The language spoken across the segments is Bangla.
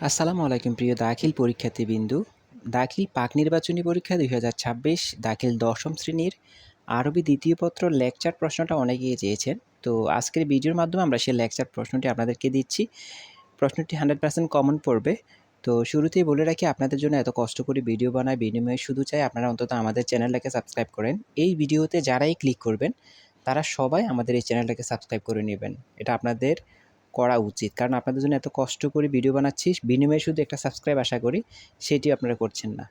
আসসালামু আলাইকুম প্রিয় দাখিল পরীক্ষার্থীবৃন্দু। দাখিল পাক নির্বাচনী পরীক্ষা ২০২৬ দাখিল ১০ম শ্রেণীর আরবি দ্বিতীয় পত্র লেকচার প্রশ্নটা অনেকেই চেয়েছেন। তো আজকের ভিডিওর মাধ্যমে আমরা সেই লেকচার প্রশ্নটি আপনাদেরকে দিচ্ছি। প্রশ্নটি 100% কমন পড়বে। তো শুরুতেই বলে রাখি, আপনাদের জন্য এত কষ্ট করে ভিডিও বানাই, বিনিময়ে শুধু চাই আপনারা অন্তত আমাদের চ্যানেলটাকে সাবস্ক্রাইব করেন। এই ভিডিওতে যারাই ক্লিক করবেন তারা সবাই আমাদের এই চ্যানেলটাকে সাবস্ক্রাইব করে নেবেন। এটা আপনাদের করা উচিত। কারণ আপনাদের জন্য এত কষ্ট করে ভিডিও বানাচ্ছি, বিনিময়ে শুধু একটা সাবস্ক্রাইব আশা করি, সেটি আপনারা করছেন না।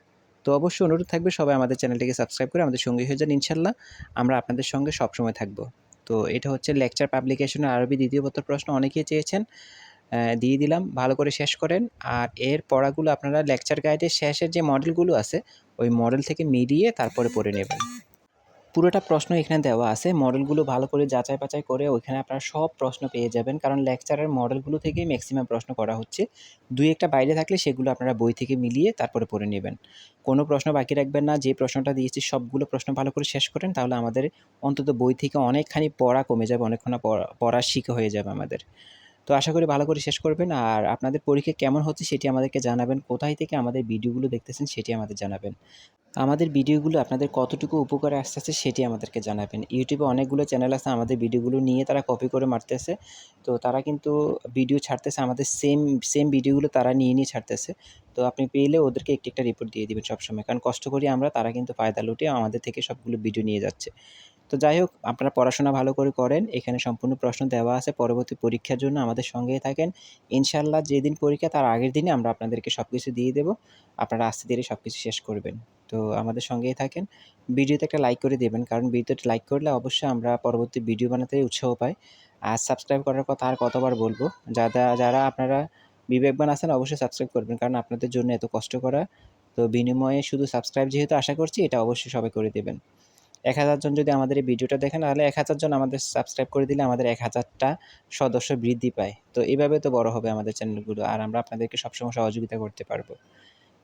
তো অবশ্যই অনুরোধ থাকবে সবাই আমাদের চ্যানেলটিকে সাবস্ক্রাইব করে আমাদের সঙ্গী হয়ে যান, ইনশাআল্লাহ আমরা আপনাদের সঙ্গে সবসময় থাকব। তো এটা হচ্ছে লেকচার পাবলিকেশনের আরবি দ্বিতীয় পত্র প্রশ্ন, অনেকেই চেয়েছেন, দিয়ে দিলাম, ভালো করে শেষ করেন। আর এর পড়াগুলো আপনারা লেকচার গাইডের শেষের যে মডেলগুলো আছে ওই মডেল থেকে মিলিয়ে তারপরে পড়ে নেবেন। পুরোটা প্রশ্ন এখানে দেওয়া আছে, মডেলগুলো ভালো করে যাচাই বাছাই করে ওইখানে আপনারা সব প্রশ্ন পেয়ে যাবেন, কারণ লেকচারের মডেলগুলো থেকেই ম্যাক্সিমাম প্রশ্ন করা হচ্ছে। দুই একটা বাইরে থাকলে সেগুলো আপনারা বই থেকে মিলিয়ে তারপরে পড়ে নেবেন। কোনো প্রশ্ন বাকি রাখবেন না। যে প্রশ্নটা দিয়েছি সবগুলো প্রশ্ন ভালো করে শেষ করেন, তাহলে আমাদের অন্তত বই থেকে অনেকখানি পড়া কমে যাবে, অনেকখানি পড়া শিখা হয়ে যাবে আমাদের। তো আশা করি ভালো করে শেষ করবেন। আর আপনাদের পরীক্ষা কেমন হচ্ছে সেটি আমাদেরকে জানাবেন। কোথায় থেকে আমাদের ভিডিওগুলো দেখতেছেন সেটি আমাদের জানাবেন। আমাদের ভিডিওগুলো আপনাদের কতটুকু উপকারে আসতেছে সেটি আমাদেরকে জানাবেন। ইউটিউবে অনেকগুলো চ্যানেল আছে আমাদের ভিডিওগুলো নিয়ে তারা কপি করে মারতেছে। তো তারা কিন্তু ভিডিও ছাড়তেছে আমাদের সেম ভিডিওগুলো তারা নিয়ে ছাড়তেছে। তো আপনি পেলে ওদেরকে একটি একটা রিপোর্ট দিয়ে দিবেন সবসময়। কারণ কষ্ট করি আমরা, তারা কিন্তু ফায়দা লুটে আমাদের থেকে সবগুলো ভিডিও নিয়ে যাচ্ছে। তো যাই হোক, আপনারা পড়াশোনা ভালো করে করেন। এখানে সম্পূর্ণ প্রশ্ন দেওয়া আছে। পরবর্তী পরীক্ষার জন্য আমাদের সঙ্গেই থাকেন। ইনশাআল্লাহ যেদিন পরীক্ষা তার আগের দিনে আমরা আপনাদেরকে সবকিছু দিয়ে দেব। আপনারা আস্তে ধীরে সবকিছু শেষ করবেন। তো আমাদের সঙ্গেই থাকেন। ভিডিওতে একটা লাইক করে দেবেন, কারণ ভিডিওতে লাইক করলে অবশ্যই আমরা পরবর্তী ভিডিও বানাতে উৎসাহ পাই। আর সাবস্ক্রাইব করার কথা আর কতবার বলব? যারা আপনারা বিবেকবান আছেন অবশ্যই সাবস্ক্রাইব করবেন, কারণ আপনাদের জন্য এত কষ্ট করা। তো বিনিময়ে শুধু সাবস্ক্রাইব যেহেতু আশা করছি, এটা অবশ্যই সবাই করে দেবেন। ১,০০০ জন যদি আমাদের এই ভিডিওটা দেখেন, তাহলে ১,০০০ জন আমাদের সাবস্ক্রাইব করে দিলে আমাদের ১,০০০টা সদস্য বৃদ্ধি পায়। তো এভাবে তো বড় হবে আমাদের চ্যানেলগুলো, আর আমরা আপনাদেরকে সবসময় সহযোগিতা করতে পারবো।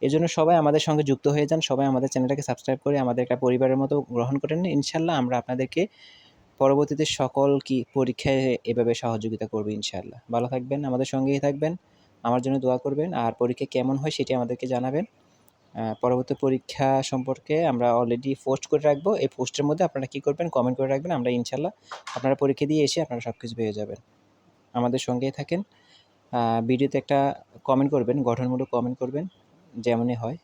এজন্য সবাই আমাদের সঙ্গে যুক্ত হয়ে যান। সবাই আমাদের চ্যানেলটাকে সাবস্ক্রাইব করে আমাদের একটা পরিবারের মতো গ্রহণ করে নিন। ইনশাআল্লাহ আমরা আপনাদেরকে পরবর্তীতে সকল পরীক্ষায় এভাবে সহযোগিতা করব ইনশাআল্লাহ। ভালো থাকবেন, আমাদের সঙ্গেই থাকবেন। আমার জন্য দোয়া করবেন। আর পরীক্ষা কেমন হয় সেটি আমাদেরকে জানাবেন। পরবর্তী পরীক্ষা সম্পর্কে আমরা অলরেডি পোস্ট করে রাখবো। এই পোস্টের মধ্যে আপনারা কী করবেন? কমেন্ট করে রাখবেন। আমরা ইনশাআল্লাহ আপনারা পরীক্ষা দিয়ে এসে আপনারা সবকিছু পেয়ে যাবেন। আমাদের সঙ্গেই থাকেন। ভিডিওতে একটা কমেন্ট করবেন, গঠনমূলক কমেন্ট করবেন, যেমনই হয়।